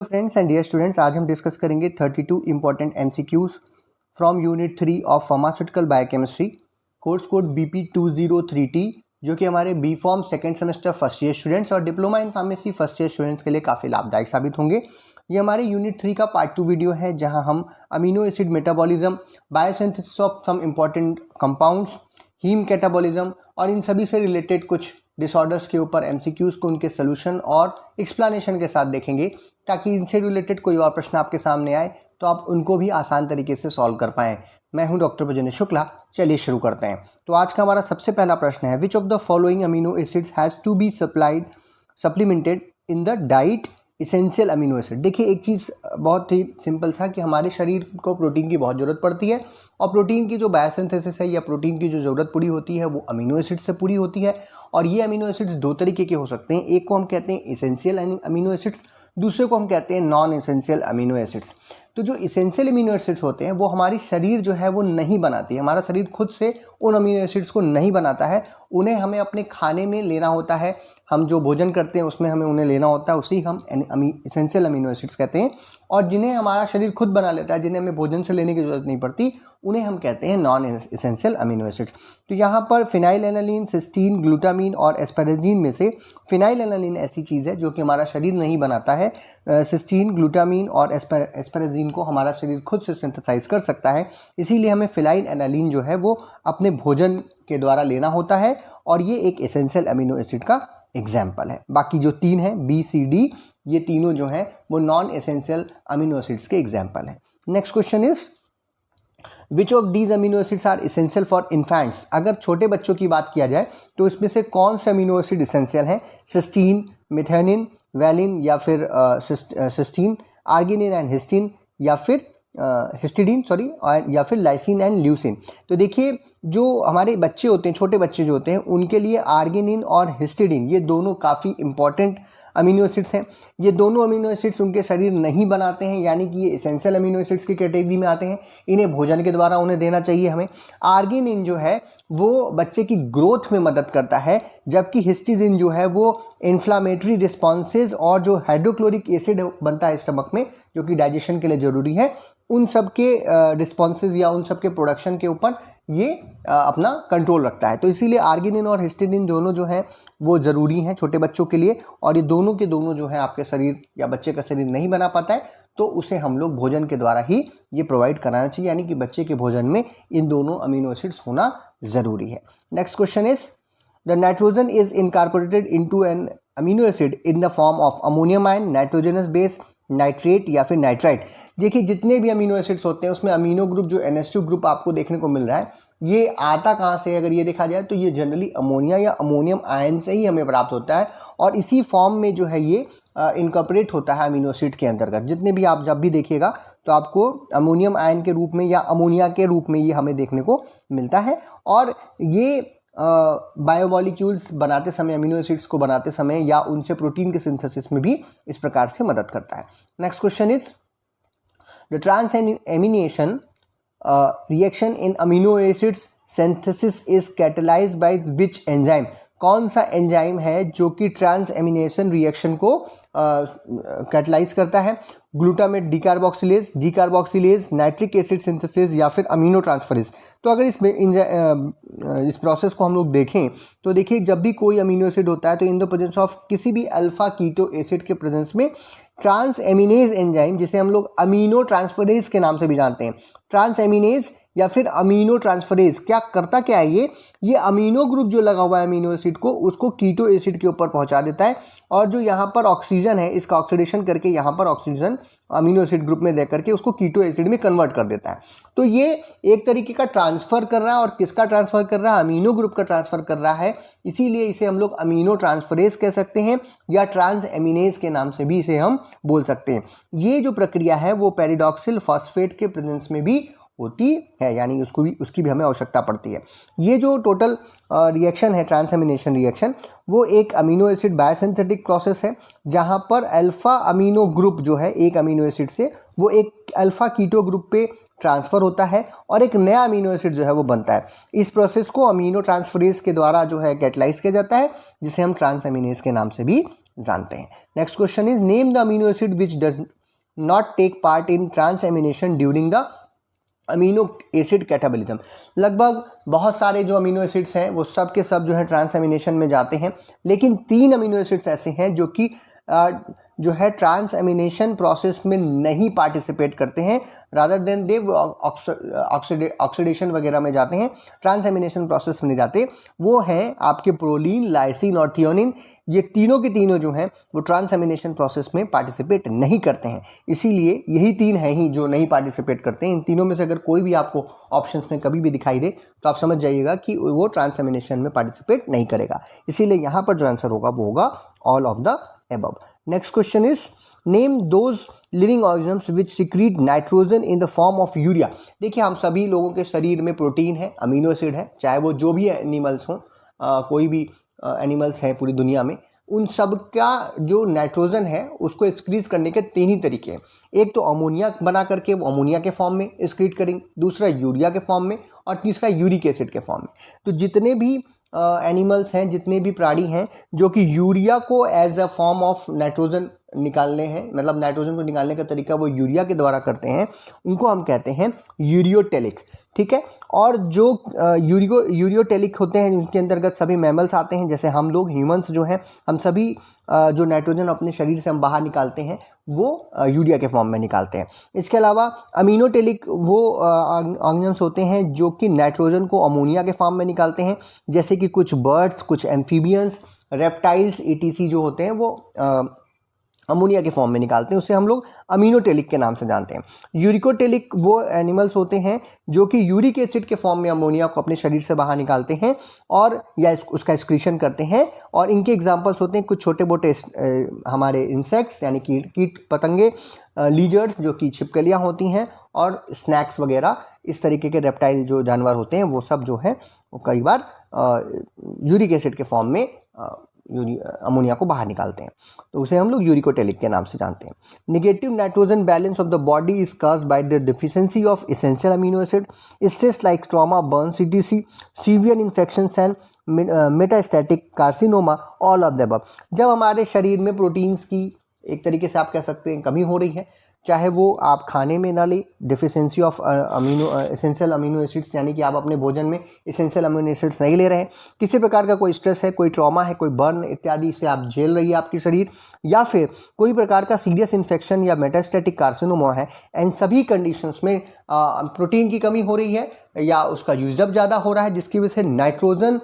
Friends and dear students, आज हम discuss करेंगे 32 important MCQs from unit 3 of pharmaceutical biochemistry, course code BP2030T, जो कि हमारे B pharm second semester first year students और diploma in pharmacy first year students के लिए काफ़ी लाभदायक साबित होंगे। ये हमारे यूनिट 3 का पार्ट 2 वीडियो है, जहां हम amino acid metabolism, biosynthesis of some important compounds, heme catabolism और इन सभी से रिलेटेड कुछ डिसऑर्डर्स के ऊपर एमसीक्यूज को उनके सोल्यूशन और एक्सप्लेनेशन के साथ देखेंगे, ताकि इनसे रिलेटेड कोई और प्रश्न आपके सामने आए तो आप उनको भी आसान तरीके से सॉल्व कर पाएँ। मैं हूं डॉक्टर प्रजन शुक्ला। चलिए शुरू करते हैं। तो आज का हमारा सबसे पहला प्रश्न है, which of the following amino acids has to be supplemented in the diet essential amino acid. देखिए, एक चीज़ बहुत ही सिंपल था कि हमारे शरीर को प्रोटीन की बहुत ज़रूरत पड़ती है, और प्रोटीन की जो बायोसिंथेसिस है या प्रोटीन की जो ज़रूरत पूरी होती है वो अमीनो एसिड से पूरी होती है। और ये अमीनो एसिड्स दो तरीके के हो सकते हैं, एक को हम कहते हैं इसेंशियल अमीनो एसिड्स, दूसरे को हम कहते हैं नॉन एसेंशियल अमीनो एसिड्स। तो जो इसेंशियल अमीनो एसिड्स होते हैं वो हमारी शरीर जो है वो नहीं बनाती है, हमारा शरीर खुद से उन अमीनो एसिड्स को नहीं बनाता है, उन्हें हमें अपने खाने में लेना होता है। हम जो भोजन करते हैं उसमें हमें उन्हें लेना होता है, उसी हम इसेंशियल अमीनो एसिड्स कहते हैं। और जिन्हें हमारा शरीर खुद बना लेता है, जिन्हें हमें भोजन से लेने की जरूरत नहीं पड़ती, उन्हें हम कहते हैं नॉन एसेंशियल अमीनो एसिड्स। तो यहाँ पर फिनाइलएलानिन, सिस्टीन, ग्लूटामीन और एस्पेरेजिन में से फिनाइलएलानिन ऐसी चीज़ है जो कि हमारा शरीर नहीं बनाता है। सिस्टीन, ग्लूटामीन और एस्पेरेजिन को हमारा शरीर खुद से सिंथेसाइज कर सकता है, इसीलिए हमें फिनाइलएलानिन जो है वो अपने भोजन के द्वारा लेना होता है, और ये एक एसेंशियल अमीनो एसिड का एग्जाम्पल है। बाकी जो तीन हैं B, C, D, ये तीनों जो हैं वो नॉन एसेंशियल अमीनो एसिड्स के एग्जाम्पल हैं। Next question is, which of these amino acids are essential for infants. अगर छोटे बच्चों की बात किया जाए तो इसमें से कौन से अमीनो एसिड इसेंशियल हैं? सिस्टीन, मिथेनिन, वैलिन या फिर सिस्टीन, आर्गिनिन एंड हिस्टीन या फिर हिस्टिडीन या फिर लाइसिन एंड ल्यूसिन। तो देखिए, जो हमारे बच्चे होते हैं, छोटे बच्चे जो होते हैं, उनके लिए आर्गिनिन और हिस्टिडीन ये दोनों काफ़ी इंपॉर्टेंट अमीनो एसिड्स हैं। ये दोनों अमीनो एसिड्स उनके शरीर नहीं बनाते हैं, यानी कि ये एसेंशियल अमीनो एसिड्स की कैटेगरी में आते हैं। इन्हें भोजन के द्वारा उन्हें देना चाहिए हमें। आर्गिनिन जो है वो बच्चे की ग्रोथ में मदद करता है, जबकि हिस्टिडीन जो है वो इन्फ्लामेटरी रिस्पॉन्सेज और जो हाइड्रोक्लोरिक एसिड बनता है स्टमक में, जो कि डाइजेशन के लिए ज़रूरी है, उन सब के रिस्पॉन्सेज या उन सब के प्रोडक्शन के ऊपर ये अपना कंट्रोल रखता है। तो इसीलिए आर्गिनिन और हिस्टिडीन दोनों जो हैं वो ज़रूरी हैं छोटे बच्चों के लिए, और ये दोनों के दोनों जो है आपके शरीर या बच्चे का शरीर नहीं बना पाता है, तो उसे हम लोग भोजन के द्वारा ही ये प्रोवाइड कराना चाहिए, यानी कि बच्चे के भोजन में इन दोनों अमीनो एसिड्स होना ज़रूरी है। Next question is, the nitrogen is incorporated into an amino acid in the form of ammonium ion, nitrogenous base, nitrate या फिर नाइट्राइट। देखिए, जितने भी अमीनो एसिड्स होते हैं उसमें अमीनो ग्रुप जो NH2 ग्रुप आपको देखने को मिल रहा है, ये आता कहाँ से? अगर ये देखा जाए तो ये जनरली अमोनिया या अमोनियम आयन से ही हमें प्राप्त होता है, और इसी फॉर्म में जो है ये इनकॉर्पोरेट होता है अमीनो एसिड के अंतर्गत। जितने भी आप जब भी देखिएगा तो आपको अमोनियम आयन के रूप में या अमोनिया के रूप में ये हमें देखने को मिलता है, और ये बायोमॉलिक्यूल्स बनाते समय, अमीनो एसिड्स को बनाते समय या उनसे प्रोटीन के सिंथेसिस में भी इस प्रकार से मदद करता है। Next question is, the transamination reaction in amino acids synthesis is catalysed by which enzyme. कौन सा एंजाइम है जो कि ट्रांसएमिनेशन रिएक्शन को कैटलाइज करता है? Glutamate decarboxylase, nitric acid synthesis या फिर अमीनो ट्रांसफरेज। तो अगर इस प्रोसेस को हम लोग देखें तो देखिए, जब भी कोई अमीनो एसिड होता है तो इन द प्रेजेंस ऑफ किसी भी अल्फा कीटो एसिड के प्रेजेंस में ट्रांसएमिनेज एंजाइम, जिसे हम लोग अमीनो ट्रांसफरेज के नाम से भी जानते हैं, ट्रांसएमिनेज या फिर अमीनो ट्रांसफरेज क्या करता क्या है? ये अमीनो ग्रुप जो लगा हुआ है अमीनो एसिड को, उसको कीटो एसिड के ऊपर पहुंचा देता है, और जो यहाँ पर ऑक्सीजन है इसका ऑक्सीडेशन करके यहाँ पर ऑक्सीजन अमीनो एसिड ग्रुप में दे करके उसको कीटो एसिड में कन्वर्ट कर देता है। तो ये एक तरीके का ट्रांसफ़र कर रहा है, और किसका ट्रांसफ़र कर रहा है? अमीनो ग्रुप का ट्रांसफ़र कर रहा है, इसीलिए इसे हम लोग अमीनो ट्रांसफरेज कह सकते हैं, या ट्रांसएमिनेज के नाम से भी इसे हम बोल सकते हैं। ये जो प्रक्रिया है वो पेरिडॉक्सिल फॉस्फेट के प्रेजेंस में भी होती है, यानी उसकी भी हमें आवश्यकता पड़ती है। ये जो टोटल रिएक्शन है, ट्रांसएमिनेशन रिएक्शन, वो एक अमीनो एसिड बायोसिंथेटिक प्रोसेस है, जहाँ पर अल्फा अमीनो ग्रुप जो है एक अमीनो एसिड से वो एक अल्फा कीटो ग्रुप पे ट्रांसफ़र होता है, और एक नया अमीनो एसिड जो है वो बनता है। इस प्रोसेस को अमीनो ट्रांसफरेज के द्वारा जो है कैटलाइज किया जाता है, जिसे हम ट्रांसएमिनेज के नाम से भी जानते हैं। Next question is name the amino acid which does not take part in transamination during the amino acid catabolism. लगभग बहुत सारे जो अमीनो एसिड्स हैं वो सब के सब जो है ट्रांसएमिनेशन में जाते हैं, लेकिन 3 अमीनो एसिड्स ऐसे हैं जो कि जो है ट्रांसएमिनेशन प्रोसेस में नहीं पार्टिसिपेट करते हैं, रादर देन दे ऑक्सीडेशन वगैरह में जाते हैं, ट्रांसएमिनेशन प्रोसेस में नहीं जाते। वो हैं आपके प्रोलीन, लाइसिन और थियोनिन। ये तीनों के तीनों जो हैं वो ट्रांसएमिनेशन प्रोसेस में पार्टिसिपेट नहीं करते हैं, इसीलिए यही 3 हैं ही जो नहीं पार्टिसिपेट करते हैं। इन तीनों में से अगर कोई भी आपको ऑप्शंस में कभी भी दिखाई दे तो आप समझ जाइएगा कि वो ट्रांसएमिनेशन में पार्टिसिपेट नहीं करेगा, इसीलिए यहाँ पर जो आंसर होगा वो होगा all of the above. Next question is name those living organisms which secrete nitrogen in the form of urea. देखिए, हम सभी लोगों के शरीर में प्रोटीन है, अमीनो एसिड है, चाहे वो जो भी एनिमल्स हों, कोई भी एनिमल्स हैं पूरी दुनिया में, उन सब का जो नाइट्रोजन है उसको एक्सक्रीज करने के 3 ही तरीके हैं। एक तो अमोनिया बना करके वो अमोनिया के फॉर्म में एक्सक्रीट करेंगे, दूसरा यूरिया के फॉर्म में, और तीसरा यूरिक एसिड के फॉर्म में। तो जितने भी एनिमल्स हैं, जितने भी प्राणी हैं जो कि यूरिया को as a form of nitrogen निकालने हैं, मतलब नाइट्रोजन को निकालने का तरीका वो यूरिया के द्वारा करते हैं, उनको हम कहते हैं यूरियोटेलिक। ठीक है, और जो यूरियोटेलिक होते हैं उनके अंतर्गत सभी मैमल्स आते हैं, जैसे हम लोग ह्यूमंस जो हैं, हम सभी जो नाइट्रोजन अपने शरीर से हम बाहर निकालते हैं वो यूरिया के फॉर्म में निकालते हैं। इसके अलावा अमीनोटेलिक वो ऑर्गेनिजम्स होते हैं जो कि नाइट्रोजन को अमोनिया के फॉर्म में निकालते हैं, जैसे कि कुछ बर्ड्स, कुछ एम्फीबियंस, रेप्टाइल्स, ETC जो होते हैं वो अमोनिया के फॉर्म में निकालते हैं, उसे हम लोग अमीनोटेलिक के नाम से जानते हैं। यूरिकोटेलिक वो एनिमल्स होते हैं जो कि यूरिक एसिड के फॉर्म में अमोनिया को अपने शरीर से बाहर निकालते हैं और या उसका एक्सक्रीशन करते हैं, और इनके एग्जांपल्स होते हैं कुछ छोटे मोटे हमारे इंसेक्ट्स यानी कीट पतंगे, लीजर्ड्स जो कि छिपकलियाँ होती हैं, और स्नैक्स वगैरह, इस तरीके के रेप्टाइल जो जानवर होते हैं वो सब जो है वो कई बार यूरिक एसिड के फॉर्म में अमोनिया को बाहर निकालते हैं, तो उसे हम लोग यूरिकोटेलिक के नाम से जानते हैं। Negative nitrogen balance of the body is caused by the deficiency of essential amino acid, stress like trauma, Burns, ETC, severe infections and metastatic carcinoma, all of the above. जब हमारे शरीर में प्रोटीन्स की एक तरीके से आप कह सकते हैं कमी हो रही है, चाहे वो आप खाने में ना ले, deficiency of essential amino acids यानी कि आप अपने भोजन में एसेंशियल अमीनो एसिड्स नहीं ले रहे हैं, किसी प्रकार का कोई स्ट्रेस है, कोई ट्रॉमा है, कोई बर्न इत्यादि से आप झेल रही है आपकी शरीर, या फिर कोई प्रकार का सीरियस इन्फेक्शन या मेटास्टैटिक कार्सिनोमा है, इन सभी कंडीशंस में प्रोटीन की कमी हो रही है या उसका यूजअप ज़्यादा हो रहा है, जिसकी वजह से नाइट्रोजन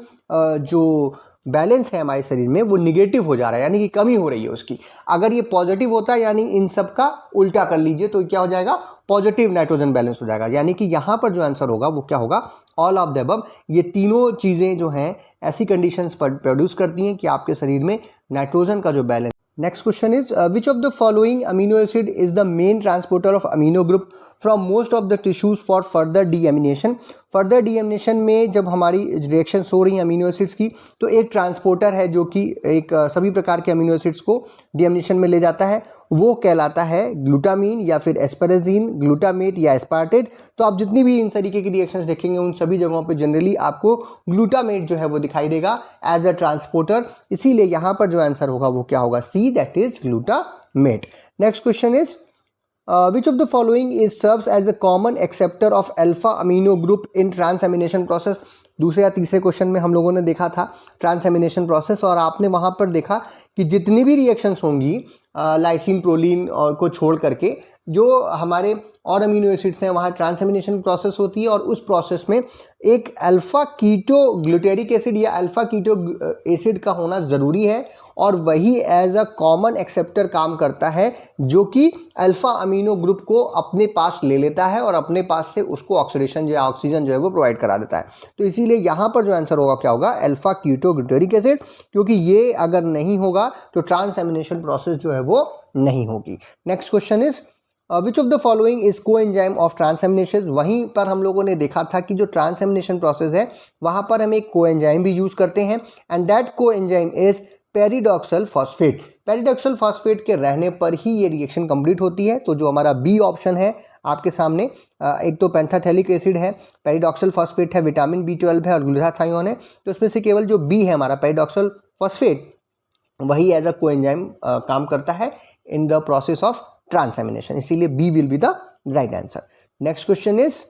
जो बैलेंस है हमारे शरीर में वो निगेटिव हो जा रहा है, यानी कि कमी हो रही है उसकी। अगर ये पॉजिटिव होता है, यानी इन सब का उल्टा कर लीजिए, तो क्या हो जाएगा, पॉजिटिव नाइट्रोजन बैलेंस हो जाएगा। यानी कि यहाँ पर जो आंसर होगा वो क्या होगा, ऑल ऑफ द अबव। ये तीनों चीज़ें जो हैं ऐसी कंडीशंस पर प्रोड्यूस करती हैं कि आपके शरीर में नाइट्रोजन का जो balance. Next question is which of the following amino acid is the main transporter of amino group from most of the tissues for further deamination. Further deamination में जब हमारी रिएक्शंस हो रही हैं अमीनो एसिड्स की, तो एक ट्रांसपोर्टर है जो कि एक सभी प्रकार के अमीनो एसिड्स को डीएमिनेशन में ले जाता है, वो कहलाता है ग्लूटामीन या फिर एस्पेरेजिन, ग्लूटामेट या एस्पार्टेट। तो आप जितनी भी इन तरीके की रिएक्शंस देखेंगे उन सभी जगहों पे जनरली आपको ग्लूटामेट जो है वो दिखाई देगा एज अ ट्रांसपोर्टर, इसीलिए यहाँ पर जो आंसर होगा वो क्या होगा, C, that is glutamate. Next question is which of the following is serves as a common acceptor of alpha amino group in transamination process। दूसरे या तीसरे क्वेश्चन में हम लोगों ने देखा था ट्रांसएमिनेशन प्रोसेस, और आपने वहाँ पर देखा कि जितनी भी रिएक्शंस होंगी लाइसिन, प्रोलीन और को छोड़ करके जो हमारे और अमीनो एसिड्स हैं वहाँ ट्रांसएमिनेशन प्रोसेस होती है, और उस प्रोसेस में एक अल्फा कीटो ग्लूटेरिक एसिड या अल्फा कीटो एसिड का होना ज़रूरी है, और वही एज अ कॉमन एक्सेप्टर काम करता है जो कि अल्फा अमीनो ग्रुप को अपने पास ले लेता है और अपने पास से उसको ऑक्सीडेशन या ऑक्सीजन जो है वो प्रोवाइड करा देता है। तो इसीलिए यहाँ पर जो आंसर होगा क्या होगा, अल्फा कीटो ग्लूटेरिक एसिड, क्योंकि ये अगर नहीं होगा तो ट्रांसएमिनेशन प्रोसेस जो है वो नहीं होगी। Next question is which of the following is को एंजाइम ऑफ ट्रांसएमिनेशन। वहीं पर हम लोगों ने देखा था कि जो ट्रांसएमिनेशन प्रोसेस है वहाँ पर हम एक को एंजाइम भी यूज़ करते हैं, एंड दैट को एंजाइम इज पेरिडॉक्सल फॉस्फेट। पेरिडॉक्सल फॉस्फेट के रहने पर ही ये रिएक्शन कंप्लीट होती है। तो जो हमारा बी ऑप्शन है आपके सामने, एक तो पेंथाथेलिक एसिड है, पेरिडॉक्सल फॉस्फेट है, विटामिन B12 है और ग्लूटाथायोन है, तो इसमें से केवल जो बी है हमारा पेरिडॉक्सल फॉस्फेट वही एज अ कोएंजाइम काम करता है in the process of transamination, इसीलिए B will be the right answer. Next question is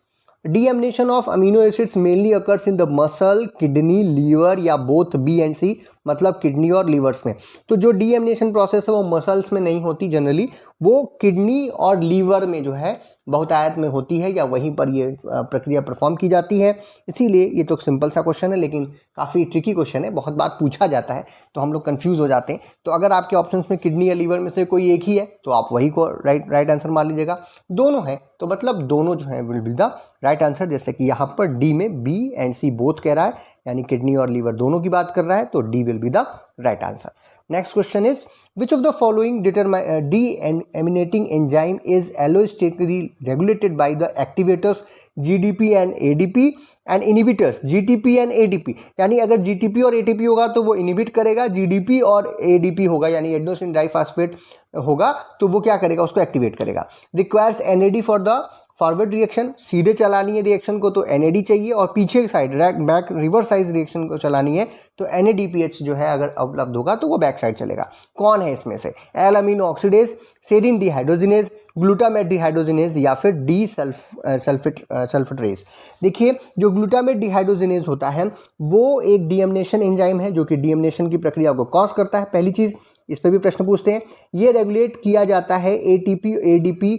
deamination of amino acids mainly occurs in the muscle, kidney, liver या both B and C, मतलब kidney और levers में। तो जो deamination process है वो muscles में नहीं होती जनरली, वो किडनी और लीवर में जो है बहुतायत में होती है, या वहीं पर ये प्रक्रिया परफॉर्म की जाती है। इसीलिए ये तो सिंपल सा क्वेश्चन है, लेकिन काफ़ी ट्रिकी क्वेश्चन है, बहुत बार पूछा जाता है तो हम लोग कंफ्यूज हो जाते हैं। तो अगर आपके ऑप्शंस में किडनी या लीवर में से कोई एक ही है तो आप वही को राइट आंसर मान लीजिएगा। दोनों है तो मतलब दोनों जो है will be the right answer, जैसे कि यहाँ पर डी में बी एंड सी बोथ कह रहा है, यानी किडनी और लीवर दोनों की बात कर रहा है, तो D will be the right answer. Next question is which of the following deaminating enzyme is allostatically regulated by the activators GDP and ADP and inhibitors GTP and ADP, यानी अगर GTP और ATP होगा तो वो inhibit करेगा, GDP और ADP होगा यानी एडेनोसिन डाइफॉस्फेट होगा तो वो क्या करेगा, उसको एक्टिवेट करेगा। Requires NAD for the forward reaction, सीधे चलानी है रिएक्शन को तो NAD चाहिए, और पीछे side back reverse side reaction को चलानी है तो NADPH जो है अगर उपलब्ध होगा तो वो बैक साइड चलेगा। कौन है इसमें से, L amino oxidase, serine dehydrogenase, glutamate dehydrogenase या फिर डी सल्फेटरेज। देखिए जो ग्लूटामेट डिहाइड्रोजिनेज होता है वो एक डीएमिनेशन एंजाइम है जो कि डीएमिनेशन की प्रक्रिया को कॉज करता है। पहली चीज़, इस पर भी प्रश्न पूछते हैं, ये रेगुलेट किया जाता है ATP ADP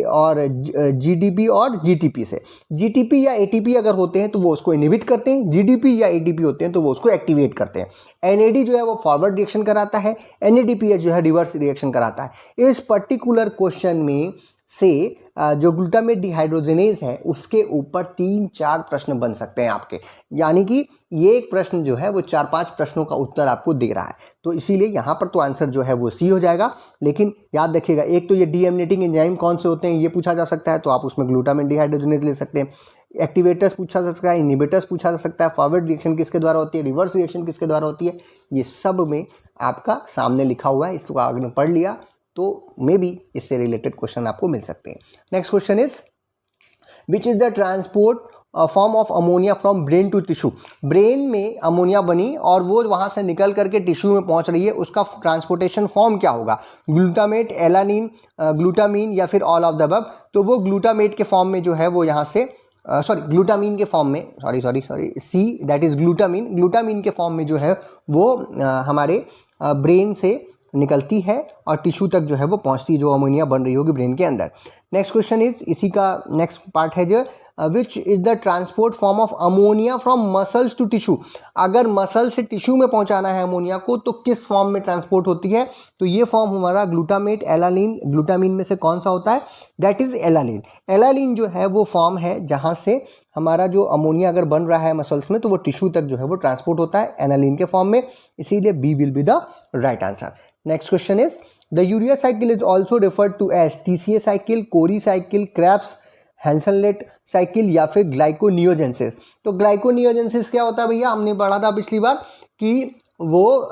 और GDP और GTP से। GTP या ATP अगर होते हैं तो वो उसको इनहिबिट करते हैं, GDP या ADP होते हैं तो वो उसको एक्टिवेट करते हैं। NAD जो है वो फॉरवर्ड रिएक्शन कराता है, NADPH जो है रिवर्स रिएक्शन कराता है। इस पर्टिकुलर क्वेश्चन में से जो ग्लूटामेट डिहाइड्रोजिनेज है उसके ऊपर 3-4 प्रश्न बन सकते हैं आपके, यानी कि ये एक प्रश्न जो है वो 4-5 प्रश्नों का उत्तर आपको दे रहा है, तो इसीलिए यहाँ पर तो आंसर जो है वो सी हो जाएगा। लेकिन याद रखिएगा, एक तो ये डीएमिनेटिंग एंजाइम कौन से होते हैं ये पूछा जा सकता है, तो आप उसमें ग्लूटामेट डिहाइड्रोजिनेज ले सकते हैं। एक्टिवेटर्स पूछा जा सकता है, इनहिबिटर्स पूछा जा सकता है, फॉरवर्ड रिएक्शन किसके द्वारा होती है, रिवर्स रिएक्शन किसके द्वारा होती है, ये सब में आपका सामने लिखा हुआ है, इसको आपने पढ़ लिया तो मे बी इससे रिलेटेड क्वेश्चन आपको मिल सकते हैं। Next question is which is the transport form of ammonia from brain to tissue. Brain में अमोनिया बनी और वो वहाँ से निकल करके टिश्यू में पहुँच रही है, उसका ट्रांसपोर्टेशन फॉर्म क्या होगा, ग्लूटामेट, एलानिन, ग्लूटामीन या फिर ऑल ऑफ द अबव। तो वो ग्लूटामेट के फॉर्म में जो है वो यहाँ से ग्लूटामीन के फॉर्म में सी दैट इज ग्लूटामीन के फॉर्म में जो है वो हमारे ब्रेन से निकलती है और टिश्यू तक जो है वो पहुंचती है, जो अमोनिया बन रही होगी ब्रेन के अंदर। नेक्स्ट क्वेश्चन इज, इसी का नेक्स्ट पार्ट है जो which is the transport form of ammonia from muscles to tissue. अगर मसल से टिश्यू में पहुंचाना है अमोनिया को तो किस फॉर्म में ट्रांसपोर्ट होती है, तो ये फॉर्म हमारा ग्लूटामेट, एलानिन, ग्लूटामीन में से कौन सा होता है, दैट इज एलानिन। एलानिन जो है वो फॉर्म है जहाँ से हमारा जो अमोनिया अगर बन रहा है मसल्स में तो वो टिश्यू तक जो है वो ट्रांसपोर्ट होता है एनालिन के फॉर्म में, इसीलिए B will be the right answer. Next question is the urea cycle is also referred to as TCA cycle, Cori cycle, Krebs Henseleit cycle या फिर ग्लाइकोनियोजेंसिस। तो ग्लाइकोनियोजेंसिस क्या होता है भैया, हमने पढ़ा था पिछली बार कि वो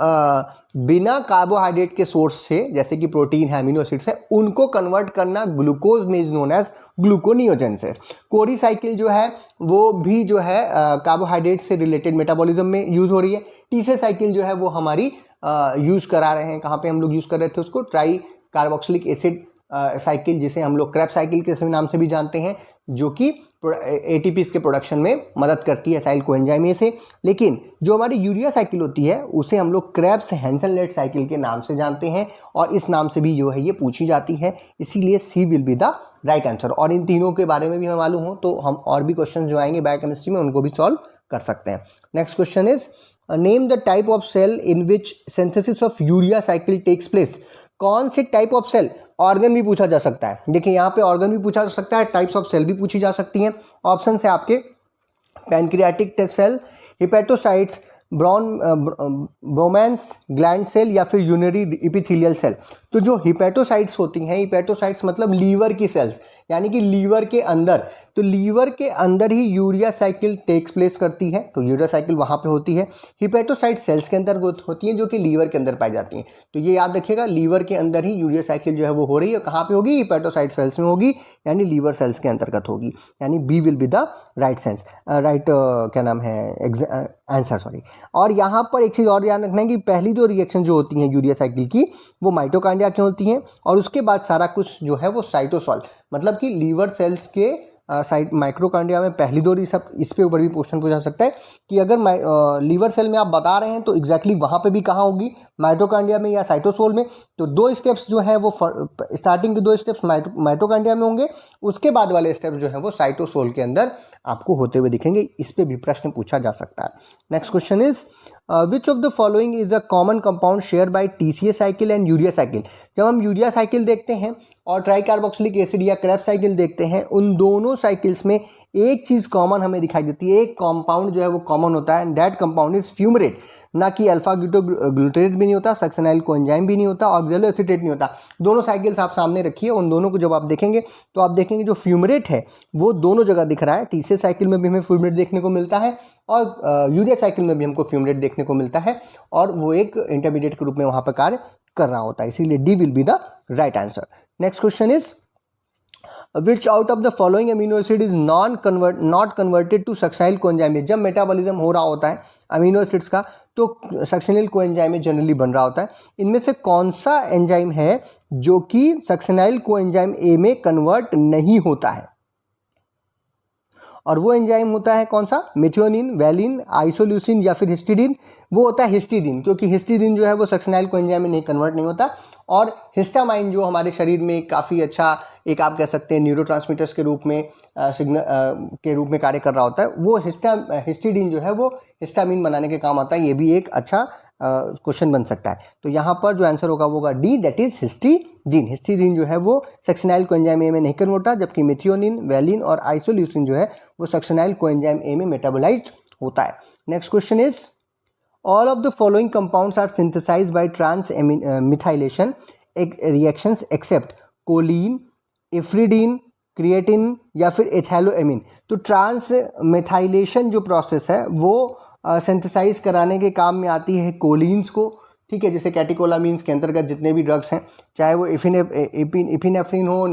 बिना कार्बोहाइड्रेट के सोर्स से, जैसे कि प्रोटीन है, अमीनो एसिड्स है, उनको कन्वर्ट करना ग्लूकोज में is known as gluconeogenesis. Cori cycle जो है वो भी जो है कार्बोहाइड्रेट से रिलेटेड मेटाबॉलिज्म में यूज हो रही है। TCA साइकिल जो है वो हमारी यूज करा रहे हैं, कहाँ पे हम लोग यूज कर रहे थे उसको, ट्राई कार्बोक्सिलिक एसिड साइकिल, जिसे हम लोग क्रैब साइकिल के नाम से भी जानते हैं, जो कि ATPs के प्रोडक्शन में मदद करती है एसाइल कोएंजाइम से। लेकिन जो हमारी यूरिया साइकिल होती है उसे हम लोग क्रेब्स हैंसेनलेट साइकिल के नाम से जानते हैं, और इस नाम से भी जो है ये पूछी जाती है, इसीलिए C will be the right answer. और इन तीनों के बारे में भी हमें मालूम हो तो हम और भी क्वेश्चन जो आएंगे बायोकेमिस्ट्री में उनको भी सॉल्व कर सकते हैं। Next question is name the type of cell in which synthesis of urea cycle takes place. कौन से टाइप ऑफ सेल, ऑर्गन भी पूछा जा सकता है, देखिए यहाँ पे ऑर्गन भी पूछा जा सकता है, टाइप्स ऑफ सेल भी पूछी जा सकती हैं। ऑप्शन है आपके पैनक्रियाटिक सेल, हिपेटोसाइट्स, ब्रोमैंस ग्लैंड सेल या फिर यूरिनरी एपिथेलियल सेल। तो जो हिपैटोसाइट्स होती हैं, हिपैटोसाइट्स मतलब लीवर की सेल्स, यानी कि लीवर के अंदर, तो लीवर के अंदर ही यूरिया साइकिल टेक्स प्लेस करती है, तो यूरिया साइकिल वहाँ पे होती है। हिपैटोसाइट सेल्स के अंदर होती हैं जो कि लीवर के अंदर पाई जाती हैं। तो ये याद रखिएगा, लीवर के अंदर ही यूरिया साइकिल जो है वो हो रही है। कहाँ पे होगी? हिपैटोसाइट सेल्स में होगी, यानी लीवर सेल्स के अंतर्गत होगी, यानी b will be the right sense, right क्या नाम है आंसर, सॉरी। और यहाँ पर एक चीज़ और ध्यान रखना है कि पहली दो रिएक्शन जो होती हैं यूरिया साइकिल की, वो माइटोकांड्रिया की होती हैं, और उसके बाद सारा कुछ जो है वो साइटोसॉल, मतलब कि लीवर सेल्स के साइट माइक्रोकांड्रिया में पहली दो सब। इस पे ऊपर भी क्वेश्चन पूछा सकता है कि अगर लीवर सेल में आप बता रहे हैं तो एग्जैक्टली वहाँ पे भी कहाँ होगी, माइटोकांड्रिया में या साइटोसोल में। तो दो स्टेप्स जो है वो स्टार्टिंग के दो स्टेप्स माइटोकांड्रिया में होंगे, उसके बाद वाले स्टेप्स जो है वो साइटोसोल के अंदर आपको होते हुए दिखेंगे। इस पे भी प्रश्न पूछा जा सकता है। Next question is which of the following is a common compound share by TCA cycle and urea cycle. जब हम यूरिया साइकिल देखते हैं और ट्राइकार्बोक्सिलिक एसिड या क्रेब्स साइकिल देखते हैं, उन दोनों साइकिल्स में एक चीज़ कॉमन हमें दिखाई देती है, एक कंपाउंड जो है वो कॉमन होता है, and that compound is fumarate. ना कि अल्फा ग्लूटारेट भी नहीं होता, सक्सेनाइल कोएंजाइम भी नहीं होता, ऑक्सैलोएसीटेट नहीं होता। दोनों साइकिल्स आप सामने रखिए, उन दोनों को जब आप देखेंगे तो आप देखेंगे जो फ्यूमरेट है वो दोनों जगह दिख रहा है। टीसीए साइकिल में भी हमें फ्यूमरेट देखने को मिलता है और यूरिया साइकिल में भी हमको फ्यूमरेट देखने को मिलता है, और वो एक इंटरमीडिएट के रूप में वहाँ पर कार्य कर रहा होता है, इसीलिए D will be the right answer. Next question is which out of the following amino acid is not converted to succinyl coenzyme. जब मेटाबॉलिज्म हो रहा होता है अमीनो एसिड्स का तो सक्सेनाइल कोएंजाइम में जनरली बन रहा होता है। इनमें से कौन सा एंजाइम है जो कि सक्सेनाइल कोएंजाइम ए में कन्वर्ट नहीं होता है? और वो एंजाइम होता है कौन सा? मेथियोनिन, वैलिन, आइसोल्यूसिन या फिर हिस्टिडीन। वो होता है हिस्टिडीन, क्योंकि हिस्टिडीन जो है वो सक्सेनाइल कोएंजाइम में नहीं कन्वर्ट नहीं होता। और हिस्टामाइन जो हमारे शरीर में काफ़ी अच्छा एक आप कह सकते हैं न्यूरोट्रांसमीटर्स के रूप में सिग्नल के रूप में कार्य कर रहा होता है, वो हिस्टिडीन जो है वो हिस्टामिन बनाने के काम आता है। ये भी एक अच्छा क्वेश्चन बन सकता है। तो यहाँ पर जो आंसर होगा वो होगा D, that is histidine. Histidine जो है वो सक्सेनाइल कोएंजाइम ए में नहीं कन्वर्ट होता, जबकि मेथियोनिन, वैलिन और आइसोल्यूसिन जो है वो सक्सेनाइल कोएंजाइम ए में मेटाबोलाइज्ड होता है। Next question is all of the following compounds are synthesized by transmethylation reactions except choline, ephedrine, creatine या फिर एथाइलोएमिन। तो ट्रांस मिथाइलेशन जो प्रोसेस है वो सिंथेसाइज कराने के काम में आती है कोलिन्स को, ठीक है, जैसे कैटेकोलामीन्स के अंतर्गत जितने भी ड्रग्स हैं, चाहे वो इफिनेफ्रिन हो,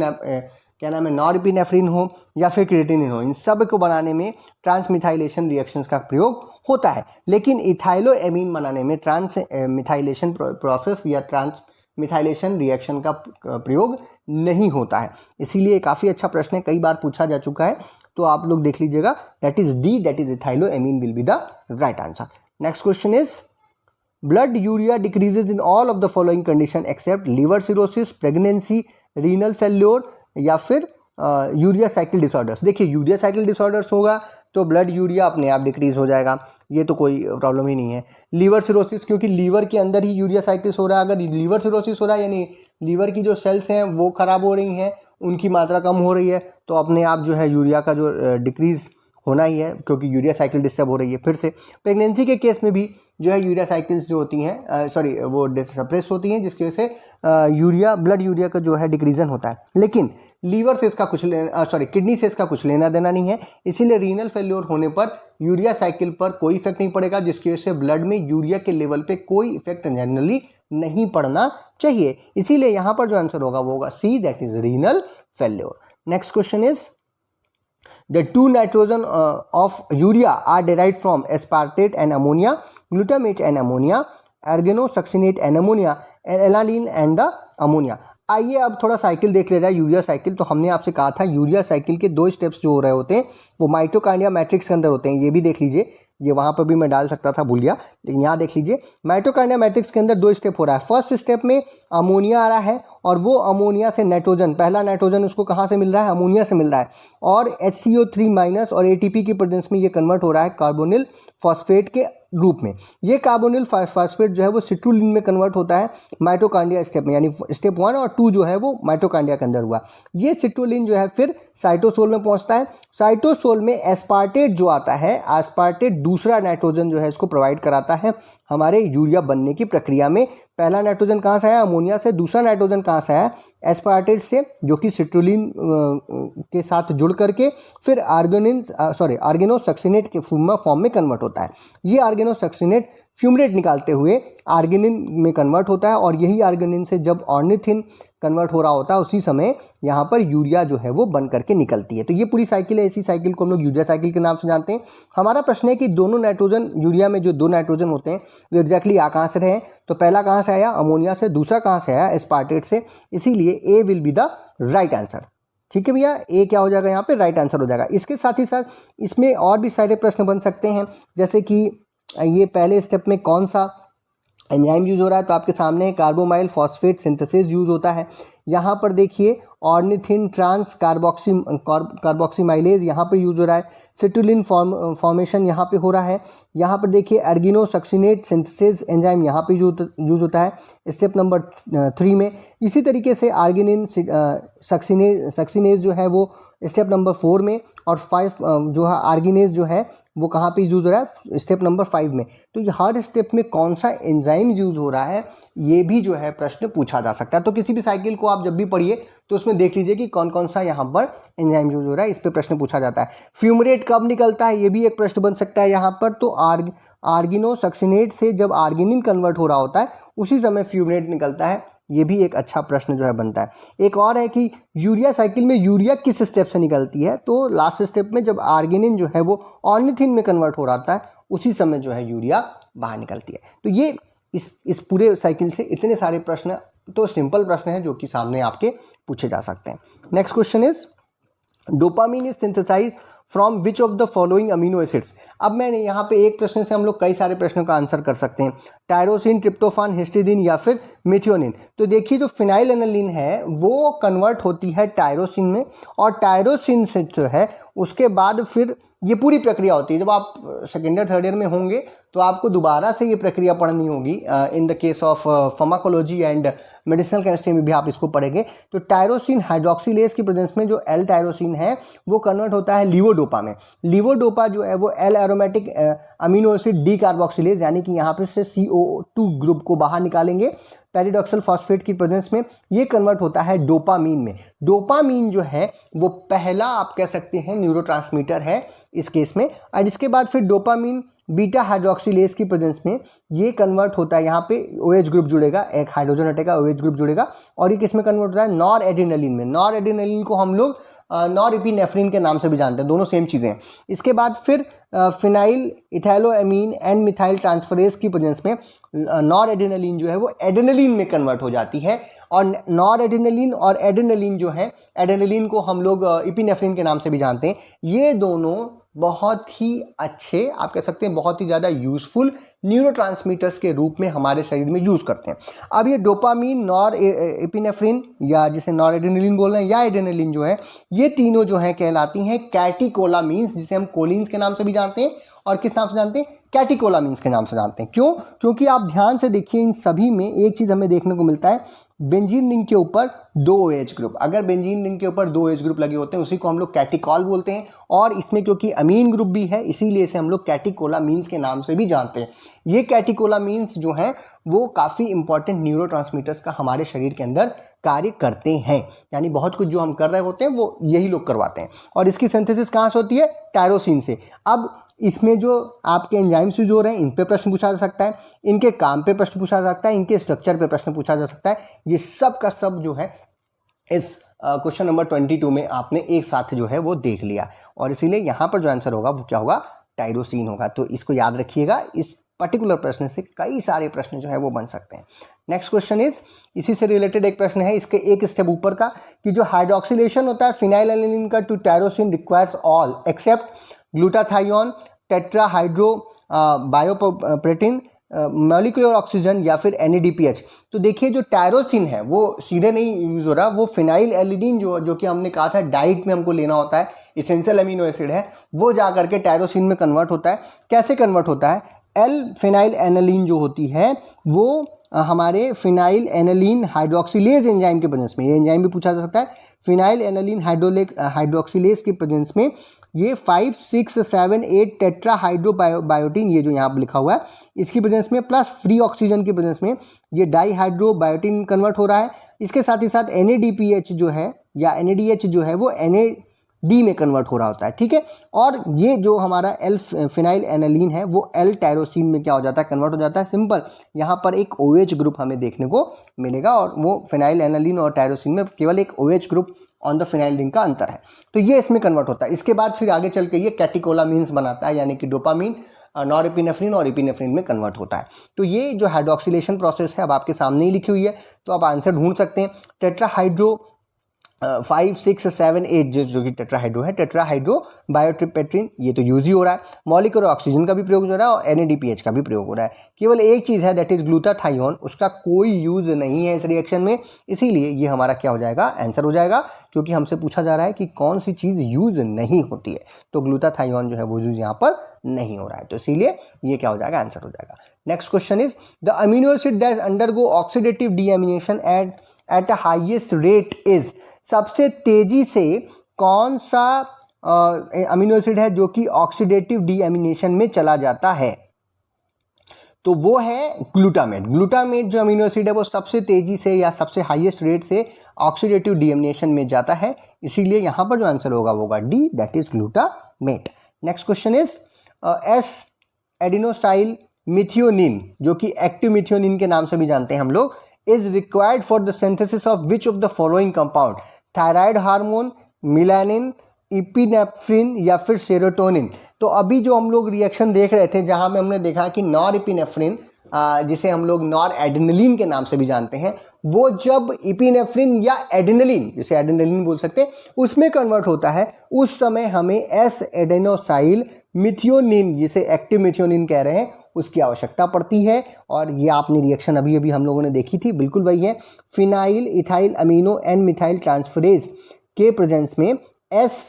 क्या नाम है, नॉरएपिनेफ्रिन हो या फिर क्रिएटिनिन हो, इन सब को बनाने में ट्रांसमिथाइलेशन रिएक्शंस का प्रयोग होता है। लेकिन इथाइलोएमीन बनाने में ट्रांस मिथाइलेशन प्रोसेस या ट्रांसमिथाइलेशन रिएक्शन का प्रयोग नहीं होता है। इसीलिए काफ़ी अच्छा प्रश्न है, कई बार पूछा जा चुका है, तो आप लोग देख लीजिएगा। That is D, that is ethanolamine will be the right answer. Next question is blood urea decreases in all of the following condition except liver cirrhosis, pregnancy, renal failure या फिर यूरिया साइकिल डिसऑर्डर्स। देखिए urea cycle disorders होगा तो blood urea अपने आप decrease हो जाएगा, ये तो कोई प्रॉब्लम ही नहीं है। लीवर सिरोसिस, क्योंकि लीवर के अंदर ही यूरिया साइकिल्स हो रहा है, अगर लीवर सिरोसिस हो रहा है यानी लीवर की जो सेल्स हैं वो खराब हो रही हैं, उनकी मात्रा कम हो रही है, तो अपने आप जो है यूरिया का जो डिक्रीज होना ही है, क्योंकि यूरिया साइकिल डिस्टर्ब हो रही है। फिर से प्रेगनेंसी के केस में भी जो है यूरिया साइकिल्स जो होती हैं वो सप्रेस होती हैं, जिसकी वजह से यूरिया ब्लड यूरिया का जो है डिक्रीजन होता है। लेकिन लीवर से इसका कुछ किडनी से इसका कुछ लेना देना नहीं है, इसीलिए रीनल फेल्योर होने पर यूरिया साइकिल पर कोई इफेक्ट नहीं पड़ेगा, जिसकी वजह से ब्लड में यूरिया के लेवल पे कोई इफेक्ट जनरली नहीं पड़ना चाहिए। इसीलिए यहाँ पर जो आंसर होगा वो होगा C, that is renal failure. Next question is the 2 nitrogen of urea are derived from aspartate and ammonia, glutamate and ammonia, arganosuccinate and ammonia, and aniline and the ammonia। आइए अब थोड़ा साइकिल देख ले रहा है यूरिया साइकिल। तो हमने आपसे कहा था यूरिया साइकिल के दो स्टेप्स जो हो रहे होते हैं वो माइटोकांड्रिया मैट्रिक्स के अंदर होते हैं। ये भी देख लीजिए, ये वहाँ पर भी मैं डाल सकता था, भूल गया, लेकिन यहाँ देख लीजिए माइटोकांड्रिया मैट्रिक्स के अंदर दो स्टेप हो रहा है। फर्स्ट स्टेप में अमोनिया आ रहा है और वो अमोनिया से नाइट्रोजन, पहला नाइट्रोजन उसको कहाँ से मिल रहा है? अमोनिया से मिल रहा है, और HCO3- और ATP की प्रेजेंस में ये कन्वर्ट हो रहा है कार्बोनिल फॉस्फेट के रूप में। ये कार्बोनिल फॉस्फेट जो है वो सिट्रुलिन में कन्वर्ट होता है माइटोकांड्रिया स्टेप में, यानी स्टेप 1 और 2 जो है वो माइटोकांड्रिया के अंदर हुआ। ये सिट्रुलिन जो है फिर साइटोसोल में पहुंचता है। साइटोसोल में एस्पार्टेट जो आता है, एस्पार्टेट दूसरा नाइट्रोजन जो है इसको प्रोवाइड कराता है हमारे यूरिया बनने की प्रक्रिया में, पहला नाइट्रोजन कहाँ से आया, अमोनिया से। दूसरा नाइट्रोजन कहाँ से आया, एस्पार्टेट से, जो कि सिट्रुलिन के साथ जुड़ करके फिर आर्गेनोसक्सिनेट के फॉर्म में कन्वर्ट होता है। ये आर्गेनोसक्सिनेट फ्यूमरेट निकालते हुए आर्गिनिन में कन्वर्ट होता है, और यही आर्गिनिन से जब ऑर्निथिन कन्वर्ट हो रहा होता है उसी समय यहाँ पर यूरिया जो है वो बन करके निकलती है। तो ये पूरी साइकिल है, इसी साइकिल को हम लोग यूरिया साइकिल के नाम से जानते हैं। हमारा प्रश्न है कि दोनों नाइट्रोजन, यूरिया में जो दो नाइट्रोजन होते हैं वो एग्जैक्टली कहाँ से रहे, तो पहला कहाँ से आया, अमोनिया से, दूसरा कहाँ से आया, एस्पार्टेट से, इसीलिए A will be the right answer. ठीक है भैया, ए क्या हो जाएगा यहाँ पे, राइट आंसर हो जाएगा। इसके साथ ही साथ इसमें और भी सारे प्रश्न बन सकते हैं, जैसे कि ये पहले स्टेप में कौन सा एंजाइम यूज हो रहा है, तो आपके सामने कार्बोमाइल फॉस्फेट सिंथेसिस यूज होता है। यहाँ पर देखिए ऑर्निथिन ट्रांस कार्बोक्सीमाइलेज यहाँ पर यूज हो रहा है। सिट्रुलिन फॉर्मेशन यहाँ पे हो रहा है। यहाँ पर देखिए एर्गिनोसक्सिनेट सिंथेसिस एंजाइम यहाँ पे यूज होता है स्टेप नंबर 3 में। इसी तरीके से आर्गिनिन सक्सिनेज जो है वो स्टेप नंबर 4 में, और 5 जो है आर्गिनेज जो है वो कहाँ पे यूज़ हो रहा है, स्टेप नंबर 5 में। तो ये हर स्टेप में कौन सा एंजाइम यूज़ हो रहा है ये भी जो है प्रश्न पूछा जा सकता है। तो किसी भी साइकिल को आप जब भी पढ़िए तो उसमें देख लीजिए कि कौन कौन सा यहाँ पर एंजाइम यूज हो रहा है, इस पर प्रश्न पूछा जाता है। फ्यूमरेट कब निकलता है ये भी एक प्रश्न बन सकता है यहाँ पर। तो आर्गिनोसक्सिनेट से जब आर्गिनिन कन्वर्ट हो रहा होता है उसी समय फ्यूमरेट निकलता है, ये भी एक अच्छा प्रश्न जो है बनता है। एक और है कि यूरिया साइकिल में यूरिया किस स्टेप से निकलती है, तो लास्ट स्टेप में जब आर्गिनिन जो है वो ऑर्निथिन में कन्वर्ट हो रहा है उसी समय जो है यूरिया बाहर निकलती है। तो ये इस पूरे साइकिल से इतने सारे प्रश्न, तो सिंपल प्रश्न हैं जो कि सामने आपके पूछे जा सकते हैं। Next question is dopamine is synthesize from which of the following amino acids. अब मैंने यहाँ पे एक प्रश्न से हम लोग कई सारे प्रश्नों का आंसर कर सकते हैं, टायरोसिन, ट्रिप्टोफान, हिस्टिडीन या फिर मिथियोनिन। तो देखिए जो फिनाइल एनालिन है वो कन्वर्ट होती है टायरोसिन में, और टायरोसिन से जो है उसके बाद फिर ये पूरी प्रक्रिया होती है। जब आप सेकेंड ईयर थर्ड ईयर में होंगे तो आपको दोबारा से ये प्रक्रिया पढ़नी होगी। In the case of pharmacology and medicinal chemistry में भी आप इसको पढ़ेंगे। तो टायरोसिन हाइड्रोक्सिलेज की प्रेजेंस में जो एल टायरोसिन है वो कन्वर्ट होता है लीवोडोपा में। लीवोडोपा जो है वो L aromatic amino acid D carboxylase, यानी कि यहाँ पे से CO2 ग्रुप को बाहर निकालेंगे पेरिडॉक्सल फॉस्फेट की प्रेजेंस में, ये कन्वर्ट होता है डोपामीन में। डोपामीन जो है वो पहला आप कह सकते हैं न्यूरोट्रांसमीटर है इस केस में, और इसके बाद फिर डोपामीन बीटा हाइड्रोक्सिलेज की प्रेजेंस में ये कन्वर्ट होता है, यहाँ पे OH ग्रुप जुड़ेगा, एक हाइड्रोजन हटेगा, OH ग्रुप जुड़ेगा, और ये किस में कन्वर्ट होता है, नॉर एड्रेनालिन में। नॉर एड्रेनालिन को हम लोग नॉरएपिनेफ्रिन के नाम से भी जानते हैं, दोनों सेम चीज़ें हैं। इसके बाद फिर फिनाइल इथाइलोएमीन एंड मिथाइल ट्रांसफरेज की प्रेजेंस में नॉर एड्रेनालिन जो है वो एड्रेनालिन में कन्वर्ट हो जाती है, और नॉर एड्रेनालिन और एड्रेनालिन जो है, एड्रेनालिन को हम लोग इपिनेफ्रिन के नाम से भी जानते हैं। ये दोनों बहुत ही अच्छे, आप कह सकते हैं बहुत ही ज़्यादा यूज़फुल न्यूरोट्रांसमीटर्स के रूप में हमारे शरीर में यूज़ करते हैं। अब ये डोपामीन, नॉर एपिनेफ्रिन या जिसे नॉर एड्रेनालिन बोल रहे हैं, या एड्रेनालिन जो है, ये तीनों जो है कहलाती हैं कैटिकोलामीन्स, जिसे हम कोलिन्स के नाम से भी जानते हैं, और किस नाम से जानते हैं, कैटिकोलामीन्स के नाम से जानते हैं। क्यों? क्योंकि आप ध्यान से देखिए इन सभी में एक चीज़ हमें देखने को मिलता है, बेंजीन रिंग के ऊपर 2 OH ग्रुप। अगर बेंजीन रिंग के ऊपर 2 OH ग्रुप लगे होते हैं उसी को हम लोग कैटिकॉल बोलते हैं, और इसमें क्योंकि अमीन ग्रुप भी है इसीलिए इसे हम लोग कैटिकोलामीन्स के नाम से भी जानते हैं। ये कैटिकोलामीन्स जो हैं वो काफ़ी इंपॉर्टेंट न्यूरोट्रांसमीटर्स का हमारे शरीर के अंदर कार्य करते हैं, यानी बहुत कुछ जो हम कर रहे होते हैं वो यही लोग करवाते हैं। और इसकी सिंथेसिस कहाँ से होती है, टायरोसिन से। अब इसमें जो आपके एंजाइम्स यूज हो रहे हैं इन पे प्रश्न पूछा जा सकता है, इनके काम पे प्रश्न पूछा जा सकता है, इनके स्ट्रक्चर पे प्रश्न पूछा जा सकता है। ये सब का सब जो है इस क्वेश्चन नंबर 22 में आपने एक साथ जो है वो देख लिया, और इसीलिए यहाँ पर जो आंसर होगा वो क्या होगा, टायरोसिन होगा। तो इसको याद रखिएगा, इस पर्टिकुलर प्रश्न से कई सारे प्रश्न जो है वो बन सकते हैं। नेक्स्ट क्वेश्चन इज, इसी से रिलेटेड एक प्रश्न है, इसके एक स्टेप ऊपर का, कि जो हाइड्रोक्सिलेशन होता है फिनाइलएलानिन का to tyrosine requires all except glutathione, tetrahydro biopterin, molecular oxygen या फिर NADPH। तो देखिए जो टायरोसिन है वो सीधे नहीं यूज हो रहा, वो फिनाइल एलिडीन जो कि हमने कहा था डाइट में हमको लेना होता है, इसेंशियल अमीनो एसिड है, वो जा करके टायरोसिन में कन्वर्ट होता है। कैसे कन्वर्ट होता है, एल फिनाइल एनालिन जो होती है वो हमारे फिनाइल एनालिन हाइड्रोक्सिलेज एंजाइम के प्रेजेंस में, ये एंजाइम भी पूछा जा सकता है, फिनाइल एनालिन हाइड्रोक्सिलेज के प्रेजेंस में ये 5, 6, 7, 8 टेट्रा हाइड्रोबायोटीन, ये जो यहाँ पर लिखा हुआ है, इसकी प्रेजेंस में प्लस फ्री ऑक्सीजन की प्रेजेंस में ये डाई हाइड्रोबायोटीन कन्वर्ट हो रहा है। इसके साथ ही साथ NADPH जो है या NADH जो है वो NAD में कन्वर्ट हो रहा होता है, ठीक है। और ये जो हमारा एल फिनाइल एनालिन है वो एल टायरोसिन में क्या हो जाता है, कन्वर्ट हो जाता है। सिंपल, यहाँ पर एक OH ग्रुप हमें देखने को मिलेगा और वो फिनाइल एनालिन और टायरोसिन में केवल एक OH group on the phenyl ring का अंतर है, तो ये इसमें कन्वर्ट होता है। इसके बाद फिर आगे चल के ये कैटेकोलामीन्स बनाता है, यानी कि डोपामीन, नॉरएपिनेफ्रिन और एपिनेफ्रिन में कन्वर्ट होता है। तो ये जो हाइड्रोक्सिलेशन प्रोसेस है अब आपके सामने ही लिखी हुई है, तो आप आंसर ढूंढ सकते हैं। टेट्राहाइड्रो 5, 6, 7, 8 जो कि टेट्राहाइड्रो है, टेट्राहाइड्रो बायोट्रिपेट्रिन, ये तो यूज ही हो रहा है। मॉलिक्यूलर ऑक्सीजन का भी प्रयोग हो रहा है और NADPH का भी प्रयोग हो रहा है। केवल एक चीज़ है, दैट इज ग्लूटाथायोन, उसका कोई यूज नहीं है इस रिएक्शन में, इसीलिए ये हमारा क्या हो जाएगा, आंसर हो जाएगा, क्योंकि हमसे पूछा जा रहा है कि कौन सी चीज़ यूज नहीं होती है, तो ग्लूटाथायोन जो है वो यूज यहाँ पर नहीं हो रहा है, तो इसीलिए ये क्या हो जाएगा, आंसर हो जाएगा। Next question is the amino acid that undergo oxidative deamination at a highest rate is, सबसे तेजी से कौन सा अमीनो एसिड है जो कि ऑक्सीडेटिव डीएमिनेशन में चला जाता है, तो वो है ग्लूटामेट। ग्लूटामेट जो अमीनो एसिड है वो सबसे तेजी से या सबसे हाईएस्ट रेट से ऑक्सीडेटिव डीएमिनेशन में जाता है, इसीलिए यहाँ पर जो आंसर होगा वो होगा D, that is glutamate. Next question is S adenosyl methionine, जो कि एक्टिव मिथियोनिन के नाम से भी जानते हैं हम लोग, is required for the synthesis of which of the following compound, thyroid hormone, melanin, epinephrine या फिर सेरोटोनिन। तो अभी जो हम लोग रिएक्शन देख रहे थे जहां में हमने देखा कि नॉर इपिनेफ्रिन, जिसे हम लोग नॉर एड्रेनलिन के नाम से भी जानते हैं, वो जब इपिनेफ्रिन या एड्रेनलिन, जिसे एड्रेनलिन बोल सकते हैं, उसमें कन्वर्ट होता है, उस समय हमें एस एडेनोसाइल मिथियोनिन, जिसे एक्टिव मिथियोनिन कह रहे हैं, उसकी आवश्यकता पड़ती है। और ये आपने रिएक्शन अभी अभी हम लोगों ने देखी थी, बिल्कुल वही है। Phenyl ethyl amino and methyl transferase के प्रेजेंस में एस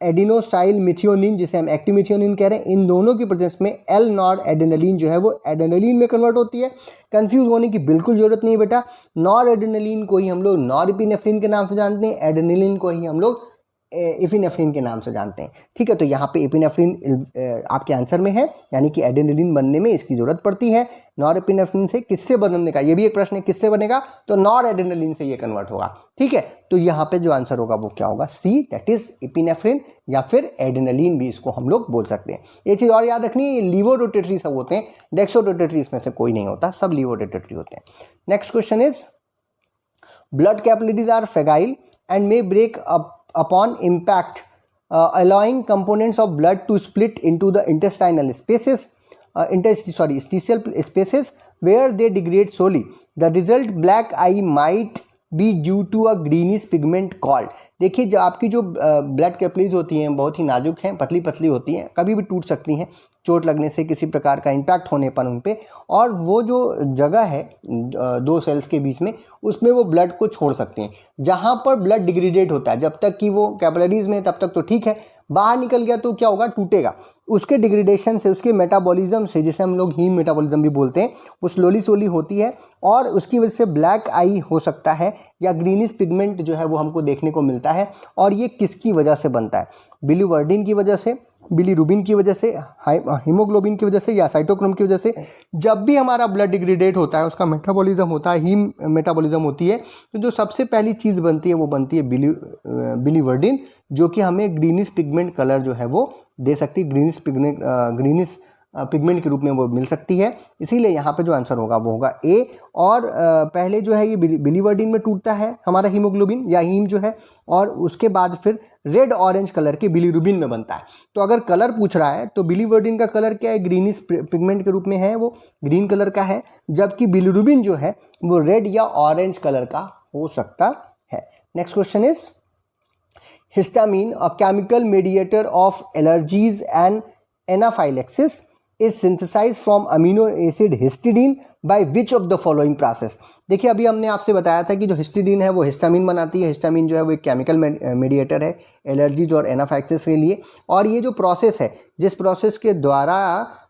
एडिनोसाइल मिथियोनिन, जिसे हम एक्टिव मिथियोनिन कह रहे हैं, इन दोनों की प्रेजेंस में एल नॉर एडेनलिन जो है वो एडेनलिन में कन्वर्ट होती है। कंफ्यूज होने की बिल्कुल जरूरत नहीं है बेटा, नॉर एडेनलिन को ही हम लोग नॉर इपिनेफ्रिन के नाम से जानते हैं, एडेनलिन को ही हम लोग एपिनेफ्रिन के नाम से जानते हैं, ठीक है। तो यहाँ पे एपिनेफ्रिन आपके आंसर में है, यानी कि एडेनलिन बनने में इसकी जरूरत पड़ती है। नॉर एपिनेफ्रिन से किससे बनने का, ये भी एक प्रश्न है, किससे बनेगा, तो नॉर एडेनलिन से ये कन्वर्ट होगा, ठीक है। तो यहाँ पे जो आंसर होगा वो क्या होगा, सी, दैट इज एपिनेफ्रिन या फिर एडेनलिन भी इसको हम लोग बोल सकते हैं। ये चीज़ और याद रखनी है, ये लीवो रोटेटरी सब होते हैं, डेक्सो रोटेटरी इसमें से कोई नहीं होता, सब लीवो रोटेटरी होते हैं। Next question is blood capillaries are fragile and may break up upon impact, allowing components of blood to split into the interstitial spaces where they degrade slowly. The result black eye might be due to a greenish pigment called, देखिए जो आपकी जो blood capillaries होती हैं बहुत ही नाजुक हैं, पतली पतली होती हैं, कभी भी टूट सकती हैं चोट लगने से, किसी प्रकार का इम्पैक्ट होने पर उन पे, और वो जो जगह है दो सेल्स के बीच में, उसमें वो ब्लड को छोड़ सकती हैं। जहाँ पर ब्लड डिग्रेडेट होता है, जब तक कि वो कैपिलरीज में तब तक तो ठीक है, बाहर निकल गया तो क्या होगा, टूटेगा। उसके डिग्रेडेशन से, उसके मेटाबॉलिज्म से, जिसे हम लोग हीम मेटाबॉलिज्म भी बोलते हैं, वो स्लोली होती है और उसकी वजह से ब्लैक आई हो सकता है या ग्रीनिश पिगमेंट जो है वो हमको देखने को मिलता है। और ये किसकी वजह से बनता है, बिलीवर्डिन की वजह से, बिलीरुबिन की वजह से, हीमोग्लोबिन की वजह से या साइटोक्रोम की वजह से। जब भी हमारा ब्लड डिग्रेडेट होता है, उसका मेटाबॉलिज्म होता है, हीम मेटाबॉलिज्म होती है, तो जो सबसे पहली चीज़ बनती है वो बनती है बिलीवर्डिन, जो कि हमें ग्रीनिश पिगमेंट कलर जो है वो दे सकती है, ग्रीनिश पिगमेंट के रूप में वो मिल सकती है। इसीलिए यहाँ पे जो आंसर होगा वो होगा ए। और पहले जो है ये बिलीवर्डिन में टूटता है हमारा हीमोग्लोबिन या हीम जो है, और उसके बाद फिर रेड ऑरेंज कलर के बिलीरुबिन में बनता है। तो अगर कलर पूछ रहा है तो बिलीवर्डिन का कलर क्या है, ग्रीनिश पिगमेंट के रूप में है, वो ग्रीन कलर का है, जबकि बिलीरुबिन जो है वो रेड या ऑरेंज कलर का हो सकता है। Next question is histamine, a chemical mediator of allergies and anaphylaxis is synthesized from amino acid histidine by which of the following process। देखिए अभी हमने आपसे बताया था कि जो हिस्टिडीन है वो हिस्टामिन बनाती है। हिस्टामिन जो है वो एक केमिकल मेडिएटर है एलर्जीज और एनाफाइलेक्सिस के लिए। और ये जो प्रोसेस है, जिस प्रोसेस के द्वारा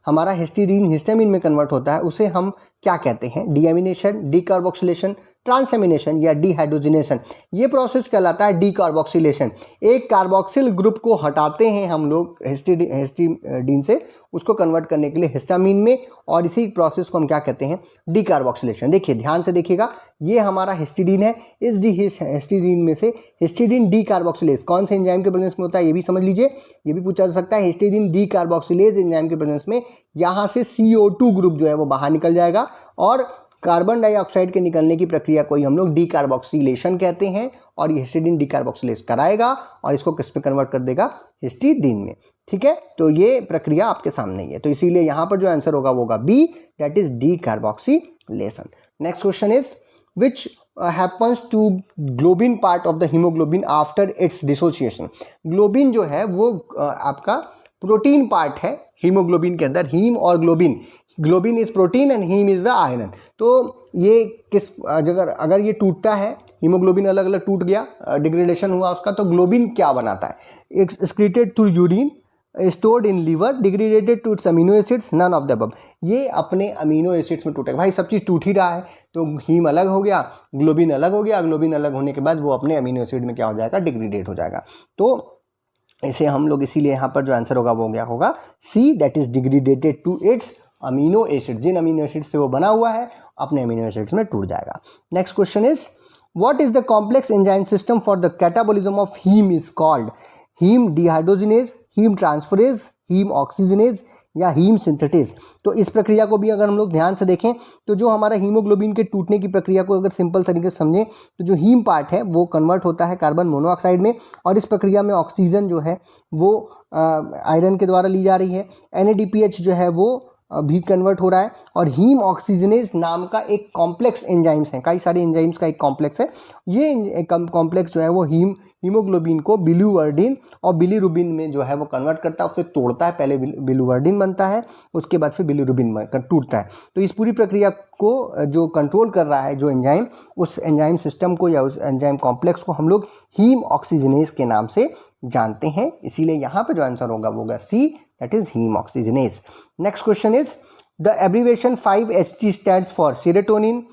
हमारा हिस्टिडीन हिस्टामिन में कन्वर्ट होता है, उसे हम क्या कहते हैं, डीएमिनेशन, डीकार्बोक्सिलेशन, ट्रांसएमिनेशन या डिहाइड्रोजनेशन। ये प्रोसेस कहलाता है डीकार्बोक्सिलेशन। एक कार्बोक्सिल ग्रुप को हटाते हैं हम लोग हिस्टिडीन से, उसको कन्वर्ट करने के लिए हिस्टामीन में, और इसी प्रोसेस को हम क्या कहते हैं, डीकार्बोक्सिलेशन। देखिए ध्यान से देखिएगा, ये हमारा हिस्टिडीन है, इस हिस्टिडीन में से हिस्टिडीन डीकार्बोक्सिलेज कौन से एंजाइम के प्रेजेंस में होता है ये भी समझ लीजिए, ये भी पूछा जा सकता है। हिस्टिडीन डीकार्बोक्सिलेज एंजाइम के प्रेजेंस में यहाँ से CO2 ग्रुप जो है वो बाहर निकल जाएगा, और कार्बन डाइऑक्साइड के निकलने की प्रक्रिया को ही हम लोग डीकार्बोक्सिलेशन कहते हैं, और ये हिस्टिडीन डीकार्बोक्सिलेज कराएगा और इसको किस में कन्वर्ट कर देगा, हिस्टिडीन में। ठीक है, तो ये प्रक्रिया आपके सामने ही है, तो इसीलिए यहाँ पर जो आंसर होगा वो होगा b, that is decarboxylation. Next question is which happens to globin part of the hemoglobin after its dissociation। Globin जो है वो आपका प्रोटीन पार्ट है हीमोग्लोबिन के अंदर, हीम और globin, globin is protein and heme is the iron. तो ये किस अगर ये टूटता है, हीमोग्लोबिन अलग अलग टूट गया, डिग्रेडेशन हुआ उसका, तो ग्लोबिन क्या बनाता है, excreted through urine, stored in liver, degraded to its amino acids, none of the above. ये अपने अमीनो एसिड्स में टूटेगा। भाई सब चीज़ टूट ही रहा है, तो हीम अलग हो गया, ग्लोबिन अलग हो गया, ग्लोबिन अलग होने के बाद वो अपने अमीनो एसिड में क्या हो जाएगा, डिग्रेडेट हो जाएगा। तो इसे हम लोग इसीलिए यहाँ पर जो आंसर होगा वो क्या होगा, C, that is degraded to its amino acid. जिन अमीनो एसिड से वो बना हुआ है अपने अमीनो एसिड्स में टूट जाएगा। Next question is what is the complex enzyme system for the catabolism of heme is called, heme dehydrogenase, heme transferase, heme oxygenase या हीम सिंथेटेज। तो इस प्रक्रिया को भी अगर हम लोग ध्यान से देखें तो जो हमारा हीमोग्लोबिन के टूटने की प्रक्रिया को अगर सिंपल तरीके से समझें तो जो हीम पार्ट है वो कन्वर्ट होता है कार्बन मोनोऑक्साइड में, और इस प्रक्रिया में ऑक्सीजन जो है वो आयरन के द्वारा ली जा रही है, NADPH जो है वो भी कन्वर्ट हो रहा है, और हीम ऑक्सीजनेज नाम का एक कॉम्प्लेक्स एंजाइम्स है, कई सारे एंजाइम्स का एक कॉम्प्लेक्स है। ये कॉम्प्लेक्स जो है वो हीमोग्लोबिन को बिलीवर्डिन और बिलीरुबिन में जो है वो कन्वर्ट करता है, उसे तोड़ता है, पहले बिलीवर्डिन बनता है, उसके बाद फिर बिलीरुबिन बनकर टूटता है। तो इस पूरी प्रक्रिया को जो कंट्रोल कर रहा है जो एंजाइम, उस एंजाइम सिस्टम को या उस एंजाइम कॉम्प्लेक्स को हम लोग हीम ऑक्सीजनेज के नाम से जानते हैं। इसीलिए यहाँ पे जो आंसर होगा वो होगा C, that is heme oxygenase. Next question is the abbreviation 5-HT stands for serotonin,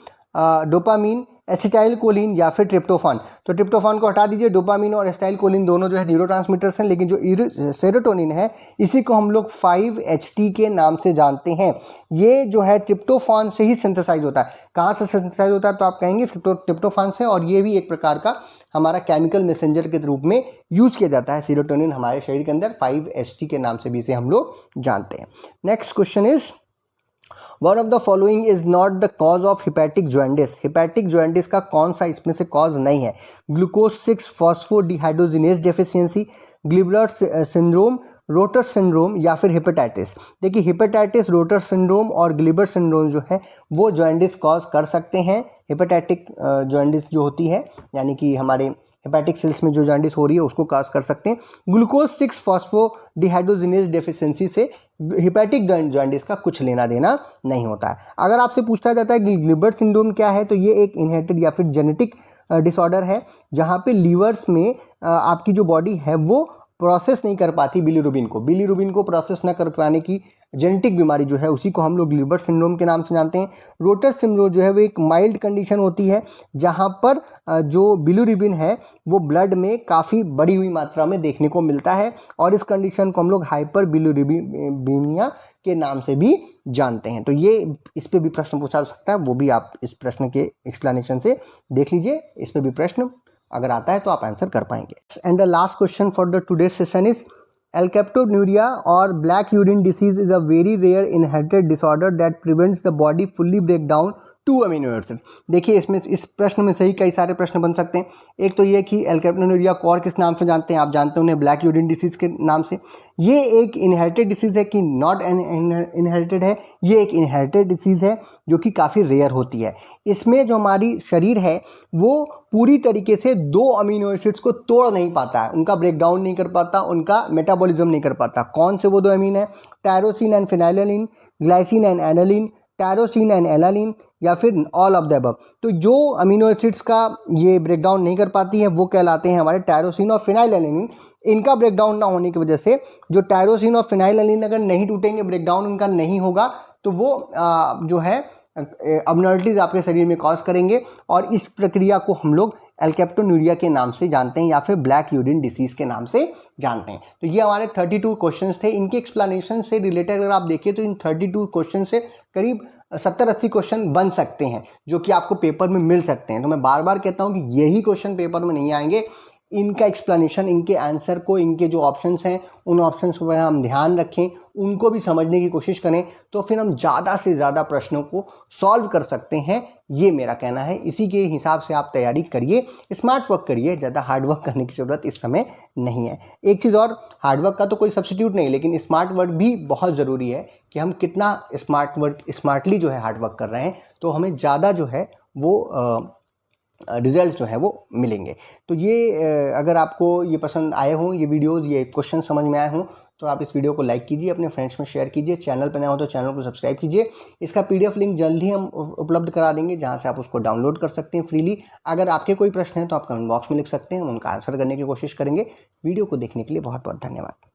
dopamine, acetyl choline या फिर ट्रिप्टोफान। तो ट्रिप्टोफान को हटा दीजिए, डोपामीन और एसिटाइल कोलिन दोनों जो है न्यूरोट्रांसमीटर्स हैं, लेकिन जो सेरोटोनिन है इसी को हम लोग 5-HT के नाम से जानते हैं। ये जो है ट्रिप्टोफान से ही सिंथेसाइज होता है। कहाँ से सिंथेसाइज होता है, तो आप कहेंगे ट्रिप्टोफान से, और ये भी एक प्रकार का हमारा केमिकल मैसेंजर के रूप में यूज़ किया जाता है सेरोटोनिन हमारे शरीर के अंदर, 5-HT के नाम से भी इसे हम लोग जानते हैं। Next question is one of the following is not the cause of hepatic jaundice. Hepatic jaundice का कौन सा इसमें से कॉज नहीं है, glucose 6 phosphodehydrogenase deficiency, Gilbert syndrome, Rotor syndrome या फिर हेपेटाइटिस। देखिए हेपेटाइटिस, रोटर सिंड्रोम और ग्लिबर सिंड्रोम जो है वो जॉन्डिस कॉज कर सकते हैं। हेपेटाइटिक जॉन्डिस जो होती है यानी कि हमारे हेपेटिक सेल्स में जो जॉन्डिस हो रही है उसको कॉज कर सकते हैं। ग्लूकोज 6 फॉस्फोडिहाइड्रोजिनेज डेफिशिएंसी से हेपेटिक जॉन्डिस का कुछ लेना देना नहीं होता है। अगर आपसे पूछा जाता है कि ग्लिबर सिंड्रोम क्या है, तो ये एक इनहेरिटेड या फिर जेनेटिक डिसऑर्डर है जहाँ पे लीवर्स में आपकी जो बॉडी है वो प्रोसेस नहीं कर पाती बिलीरुबिन को प्रोसेस न कर पाने की जेनेटिक बीमारी जो है उसी को हम लोग ग्लिबर सिंड्रोम के नाम से जानते हैं। रोटर सिंड्रोम जो है वो एक माइल्ड कंडीशन होती है जहाँ पर जो बिलीरुबिन है वो ब्लड में काफ़ी बड़ी हुई मात्रा में देखने को मिलता है, और इस कंडीशन को हम लोग हाइपर बिलीरुबिनिया के नाम से भी जानते हैं। तो ये इस पे भी प्रश्न पूछा जा सकता है, वो भी आप इस प्रश्न के एक्सप्लेनेशन से देख लीजिए, इस पे भी प्रश्न अगर आता है तो आप आंसर कर पाएंगे। And the last question for the today session is alkaptonuria और black urine disease is a very rare inherited disorder that prevents the body fully break down 2 amino acid. देखिए इसमें इस प्रश्न में से ही कई सारे प्रश्न बन सकते हैं। एक तो ये कि एल्केप्टोन्यूरिया को और किस नाम से जानते हैं, आप जानते हैं उन्हें ब्लैक यूरिन डिसीज़ के नाम से। ये एक इनहेरिटेड डिसीज़ है कि नॉट इनहेरिटेड है, ये एक इनहेरिटेड डिसीज़ है जो कि काफ़ी रेयर होती है। इसमें जो हमारी शरीर है वो पूरी तरीके से 2 अमीनो एसिड्स को तोड़ नहीं पाता है, उनका ब्रेक डाउन नहीं कर पाता, उनका मेटाबॉलिज्म नहीं कर पाता। कौन से वो 2 अमीन है, tyrosine and फिनाइलिन, glycine and aniline, tyrosine and alanine या फिर ऑल ऑफ द अबव। तो जो अमीनो एसिड्स का ये ब्रेकडाउन नहीं कर पाती है वो कहलाते हैं हमारे टायरोसिन और फिनाइलएलानिन। इनका ब्रेकडाउन ना होने की वजह से जो टायरोसिन और फिनाइलएलानिन अगर नहीं टूटेंगे, ब्रेकडाउन उनका नहीं होगा, तो वो जो है अबनॉर्मलिटीज आपके शरीर में कॉज करेंगे, और इस प्रक्रिया को हम लोग एल्केप्टोन्यूरिया के नाम से जानते हैं या फिर ब्लैक यूरिन डिसीज़ के नाम से जानते हैं। तो ये हमारे 32 क्वेश्चंस थे। इनके एक्सप्लेनेशन से रिलेटेड अगर आप देखिए तो इन 32 क्वेश्चन से करीब 70-80 क्वेश्चन बन सकते हैं जो कि आपको पेपर में मिल सकते हैं। तो मैं बार बार कहता हूँ कि यही क्वेश्चन पेपर में नहीं आएंगे, इनका एक्सप्लेनेशन, इनके आंसर को, इनके जो ऑप्शंस हैं उन ऑप्शंस पर हम ध्यान रखें, उनको भी समझने की कोशिश करें, तो फिर हम ज़्यादा से ज़्यादा प्रश्नों को सॉल्व कर सकते हैं। ये मेरा कहना है। इसी के हिसाब से आप तैयारी करिए, स्मार्ट वर्क करिए, ज़्यादा हार्ड वर्क करने की ज़रूरत इस समय नहीं है। एक चीज़ और, हार्ड वर्क का तो कोई सब्स्टिट्यूट नहीं, लेकिन स्मार्ट वर्क भी बहुत ज़रूरी है कि हम कितना स्मार्टली जो है हार्ड वर्क कर रहे हैं, तो हमें ज़्यादा जो है वो रिजल्ट जो है वो मिलेंगे। तो ये अगर आपको ये पसंद आए हों, ये वीडियोज़, ये क्वेश्चन समझ में आए हों, तो आप इस वीडियो को लाइक कीजिए, अपने फ्रेंड्स में शेयर कीजिए, चैनल पर नया हो तो चैनल को सब्सक्राइब कीजिए। इसका PDF लिंक जल्द ही हम उपलब्ध करा देंगे, जहां से आप उसको डाउनलोड कर सकते हैं फ्रीली। अगर आपके कोई प्रश्न है तो आप कमेंट बॉक्स में लिख सकते हैं, हम उनका आंसर करने की कोशिश करेंगे। वीडियो को देखने के लिए बहुत बहुत धन्यवाद।